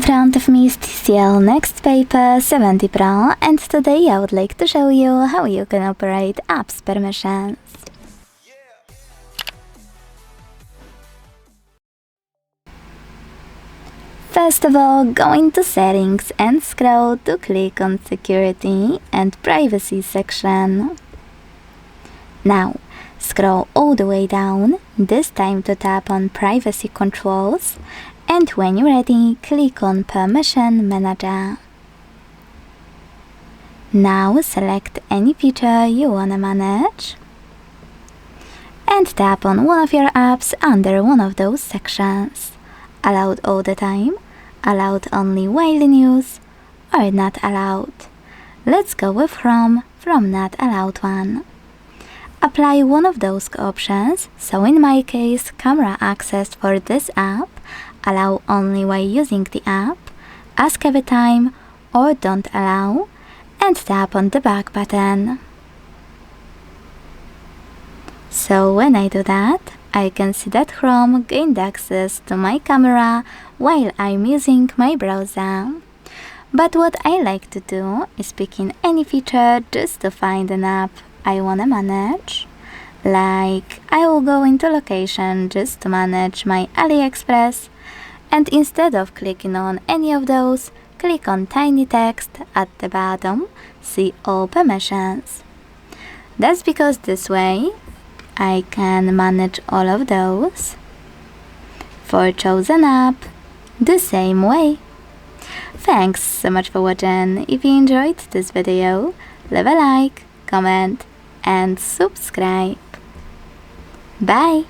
front of me is TCL NxtPaper 70 Pro, and today I would like to show you how you can operate apps permissions. First of all, go into Settings and scroll to click on Security and Privacy section. Now, scroll all the way down, this time to tap on Privacy Controls, and when you're ready, click on Permission Manager. Now select any feature you wanna manage and tap on one of your apps under one of those sections. Allowed all the time, allowed only while in use, or not allowed. Let's go with from not allowed one. Apply one of those options, so in my case, camera access for this app, allow only while using the app, ask every time, or don't allow, and tap on the back button. So when I do that, I can see that Chrome gained access to my camera while I'm using my browser. But what I like to do is pick in any feature just to find an app I wanna manage. Like, I will go into location just to manage my Aliexpress, and instead of clicking on any of those, click on tiny text at the bottom, see all permissions. That's because this way I can manage all of those for chosen app the same way. Thanks so much for watching. If you enjoyed this video, leave a like, comment and subscribe. Bye!